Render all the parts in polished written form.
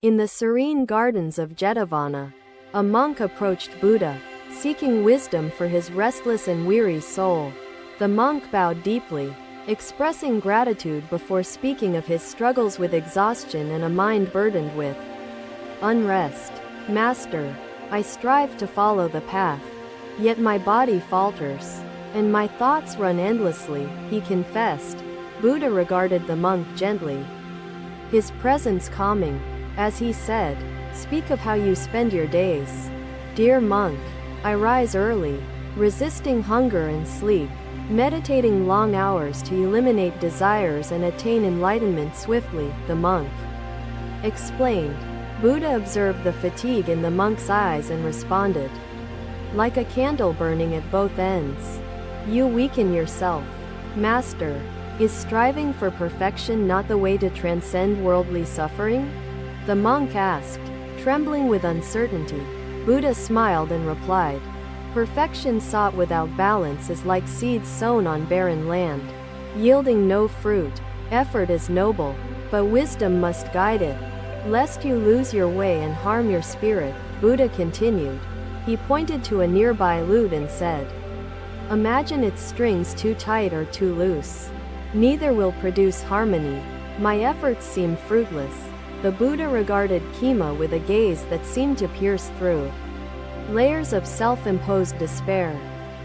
In the serene gardens of Jetavana, a monk approached Buddha, seeking wisdom for his restless and weary soul. The monk bowed deeply, expressing gratitude before speaking of his struggles with exhaustion and a mind burdened with unrest. Master, I strive to follow the path, yet my body falters, and my thoughts run endlessly, he confessed. Buddha regarded the monk gently, his presence calming, as he said, "Speak of how you spend your days." "Dear monk, I rise early, resisting hunger and sleep, meditating long hours to eliminate desires and attain enlightenment swiftly," the monk explained. Buddha observed the fatigue in the monk's eyes and responded, "Like a candle burning at both ends, you weaken yourself. Master, is striving for perfection not the way to transcend worldly suffering?" The monk asked, trembling with uncertainty. Buddha smiled and replied, "Perfection sought without balance is like seeds sown on barren land, yielding no fruit. Effort is noble, but wisdom must guide it, lest you lose your way and harm your spirit." Buddha continued. He pointed to a nearby lute and said, "Imagine its strings too tight or too loose. Neither will produce harmony. My efforts seem fruitless." The Buddha regarded Kema with a gaze that seemed to pierce through layers of self-imposed despair.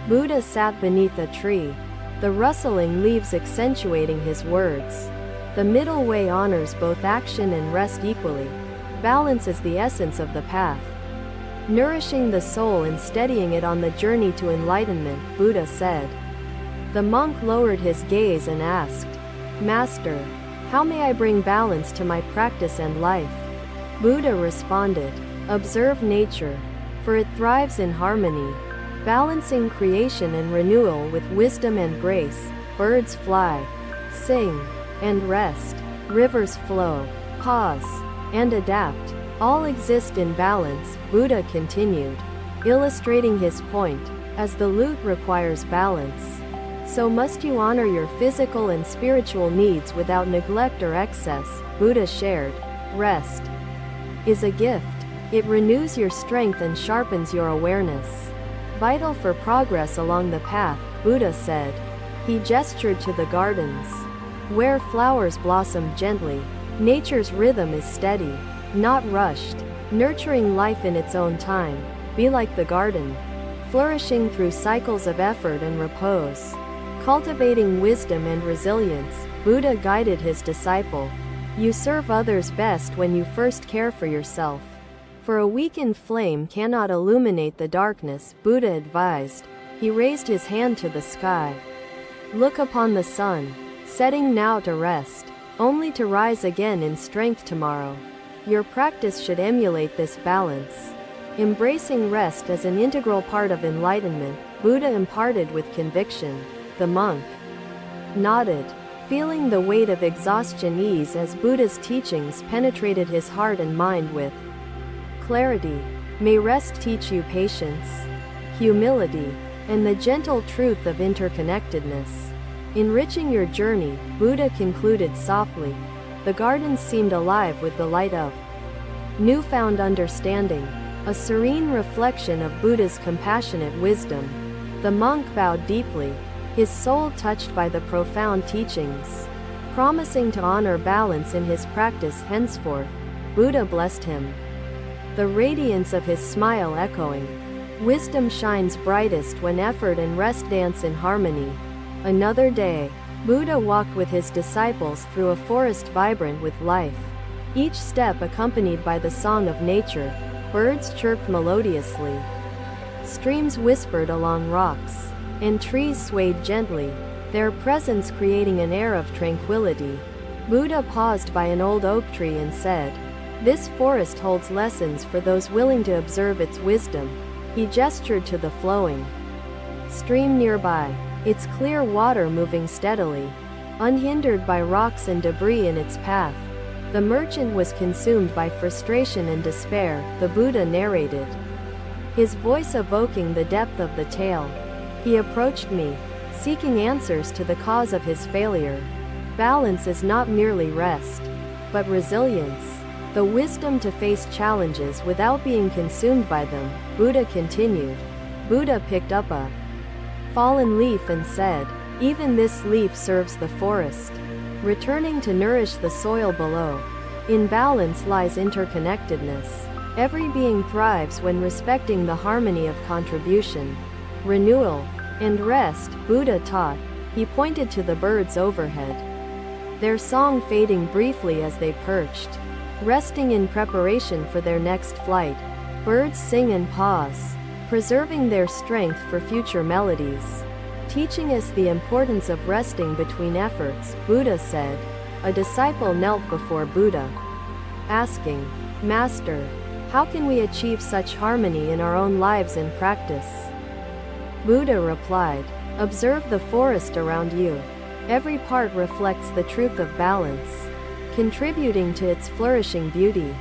Buddha sat beneath a tree, the rustling leaves accentuating his words. The middle way honors both action and rest equally. Balance is the essence of the path, nourishing the soul and steadying it on the journey to enlightenment, Buddha said. The monk lowered his gaze and asked, "Master, how may I bring balance to my practice and life?" Buddha responded, "Observe nature, for it thrives in harmony, balancing creation and renewal with wisdom and grace. Birds fly, sing, and rest. Rivers flow, pause, and adapt. All exist in balance," Buddha continued, illustrating his point. As the lute requires balance, so must you honor your physical and spiritual needs without neglect or excess, Buddha shared. Rest is a gift. It renews your strength and sharpens your awareness, vital for progress along the path, Buddha said. He gestured to the gardens, where flowers blossom gently. Nature's rhythm is steady, not rushed, nurturing life in its own time. Be like the garden, flourishing through cycles of effort and repose, cultivating wisdom and resilience, Buddha guided his disciple. You serve others best when you first care for yourself. For a weakened flame cannot illuminate the darkness, Buddha advised. He raised his hand to the sky. Look upon the sun, setting now to rest, only to rise again in strength tomorrow. Your practice should emulate this balance, embracing rest as an integral part of enlightenment, Buddha imparted with conviction. The monk nodded, feeling the weight of exhaustion ease as Buddha's teachings penetrated his heart and mind with clarity. May rest teach you patience, humility, and the gentle truth of interconnectedness, enriching your journey, Buddha concluded softly. The gardens seemed alive with the light of newfound understanding, a serene reflection of Buddha's compassionate wisdom. The monk bowed deeply, his soul touched by the profound teachings, promising to honor balance in his practice henceforth. Buddha blessed him, the radiance of his smile echoing. Wisdom shines brightest when effort and rest dance in harmony. Another day, Buddha walked with his disciples through a forest vibrant with life, each step accompanied by the song of nature. Birds chirped melodiously, streams whispered along rocks, and trees swayed gently, their presence creating an air of tranquility. Buddha paused by an old oak tree and said, "This forest holds lessons for those willing to observe its wisdom." He gestured to the flowing stream nearby, its clear water moving steadily, unhindered by rocks and debris in its path. The merchant was consumed by frustration and despair, the Buddha narrated, his voice evoking the depth of the tale. He approached me, seeking answers to the cause of his failure. Balance is not merely rest, but resilience. The wisdom to face challenges without being consumed by them, Buddha continued. Buddha picked up a fallen leaf and said, "Even this leaf serves the forest, returning to nourish the soil below." In balance lies interconnectedness. Every being thrives when respecting the harmony of contribution, renewal, and rest, Buddha taught. He pointed to the birds overhead, their song fading briefly as they perched, resting in preparation for their next flight. Birds sing and pause, preserving their strength for future melodies, teaching us the importance of resting between efforts. Buddha said. A disciple knelt before Buddha, asking, "Master, how can we achieve such harmony in our own lives and practice?" Buddha replied, "Observe the forest around you. Every part reflects the truth of balance, contributing to its flourishing beauty.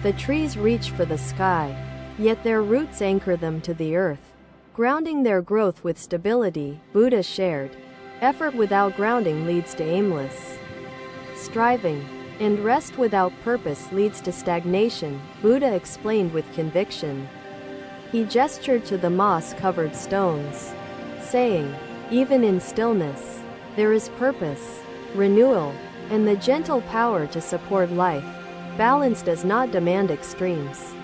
The trees reach for the sky, yet their roots anchor them to the earth, grounding their growth with stability." Buddha shared, "Effort without grounding leads to aimless striving, and rest without purpose leads to stagnation." Buddha explained with conviction. He gestured to the moss-covered stones, saying, "Even in stillness, there is purpose, renewal, and the gentle power to support life." Balance does not demand extremes,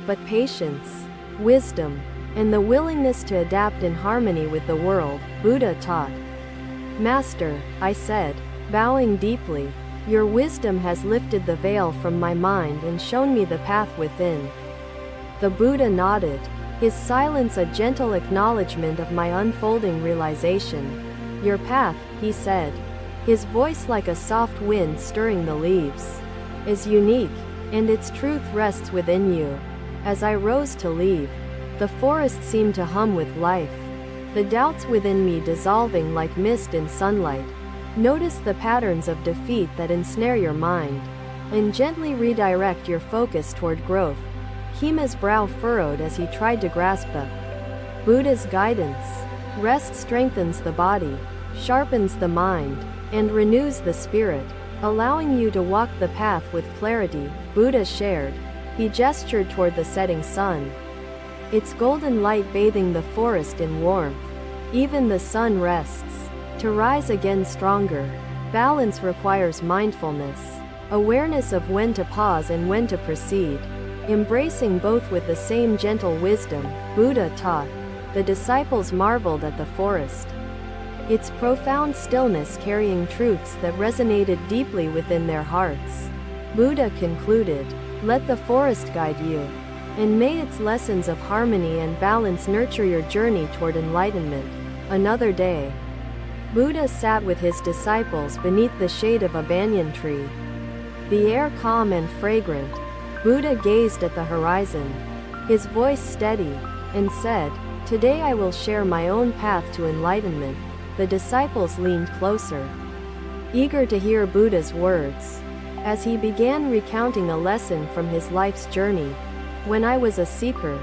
but patience, wisdom, and the willingness to adapt in harmony with the world, Buddha taught. "Master," I said, bowing deeply, "your wisdom has lifted the veil from my mind and shown me the path within." The Buddha nodded, his silence a gentle acknowledgement of my unfolding realization. "Your path," he said, his voice like a soft wind stirring the leaves, "is unique, and its truth rests within you." As I rose to leave, the forest seemed to hum with life, the doubts within me dissolving like mist in sunlight. Notice the patterns of defeat that ensnare your mind, and gently redirect your focus toward growth. Kima's brow furrowed as he tried to grasp the Buddha's guidance. Rest strengthens the body, sharpens the mind, and renews the spirit, allowing you to walk the path with clarity, Buddha shared. He gestured toward the setting sun, its golden light bathing the forest in warmth. Even the sun rests, to rise again stronger. Balance requires mindfulness, awareness of when to pause and when to proceed, embracing both with the same gentle wisdom, Buddha taught. The disciples marveled at the forest, its profound stillness carrying truths that resonated deeply within their hearts. Buddha concluded, "Let the forest guide you, and may its lessons of harmony and balance nurture your journey toward enlightenment." Another day, Buddha sat with his disciples beneath the shade of a banyan tree. The air calm and fragrant, Buddha gazed at the horizon, his voice steady, and said, "Today I will share my own path to enlightenment." The disciples leaned closer, eager to hear Buddha's words. As he began recounting a lesson from his life's journey, "When I was a seeker,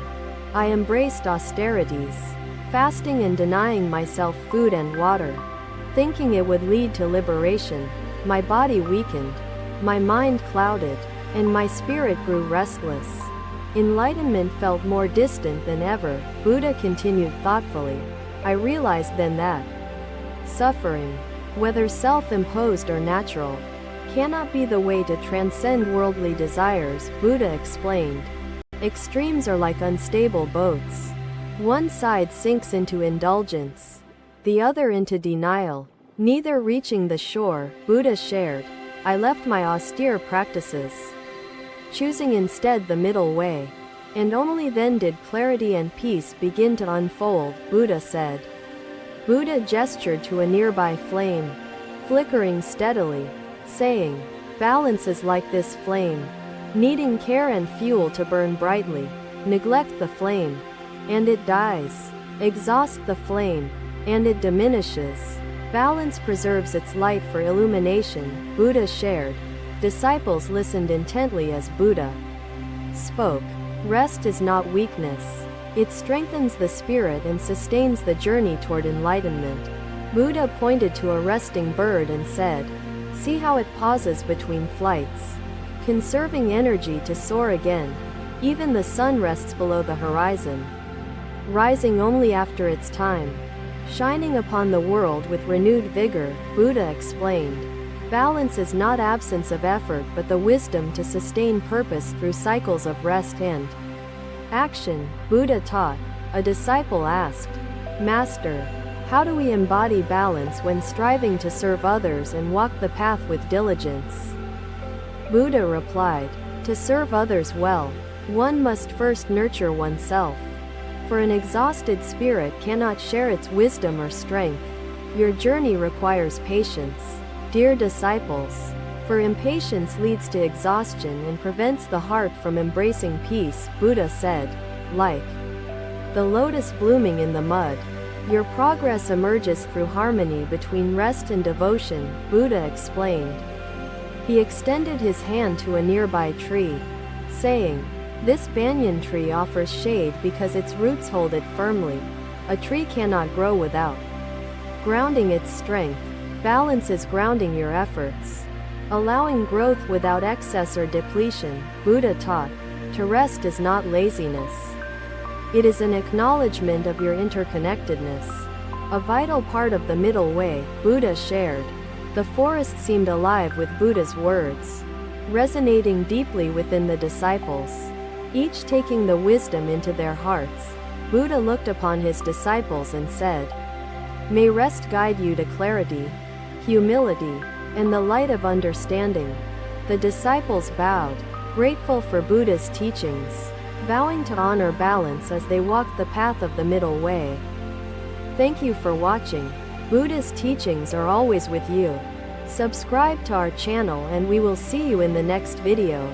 I embraced austerities, fasting and denying myself food and water, thinking it would lead to liberation. My body weakened, my mind clouded, and my spirit grew restless. Enlightenment felt more distant than ever." Buddha continued thoughtfully, "I realized then that suffering, whether self-imposed or natural, cannot be the way to transcend worldly desires." Buddha explained, "Extremes are like unstable boats. One side sinks into indulgence, the other into denial, neither reaching the shore." Buddha shared, "I left my austere practices, choosing instead the middle way, and only then did clarity and peace begin to unfold." Buddha said. Buddha gestured to a nearby flame, flickering steadily, saying, "Balance is like this flame, needing care and fuel to burn brightly. Neglect the flame, and it dies. Exhaust the flame, and it diminishes. Balance preserves its light for illumination." Buddha shared. Disciples listened intently as Buddha spoke. Rest is not weakness. It strengthens the spirit and sustains the journey toward enlightenment. Buddha pointed to a resting bird and said, "See how it pauses between flights, conserving energy to soar again. Even the sun rests below the horizon, rising only after its time, shining upon the world with renewed vigor, Buddha explained. Balance is not absence of effort but the wisdom to sustain purpose through cycles of rest and action, Buddha taught. A disciple asked, "Master, how do we embody balance when striving to serve others and walk the path with diligence?" Buddha replied, "To serve others well, one must first nurture oneself. For an exhausted spirit cannot share its wisdom or strength. Your journey requires patience, dear disciples. For impatience leads to exhaustion and prevents the heart from embracing peace," Buddha said. Like the lotus blooming in the mud, your progress emerges through harmony between rest and devotion, Buddha explained. He extended his hand to a nearby tree, saying, "This banyan tree offers shade because its roots hold it firmly. A tree cannot grow without grounding its strength. Balance is grounding your efforts, allowing growth without excess or depletion," Buddha taught. To rest is not laziness. It is an acknowledgement of your interconnectedness. A vital part of the middle way, Buddha shared. The forest seemed alive with Buddha's words, resonating deeply within the disciples, each taking the wisdom into their hearts. Buddha looked upon his disciples and said, "May rest guide you to clarity, humility, and the light of understanding." The disciples bowed, grateful for Buddha's teachings, vowing to honor balance as they walked the path of the middle way. Thank you for watching. Buddha's teachings are always with you. Subscribe to our channel and we will see you in the next video.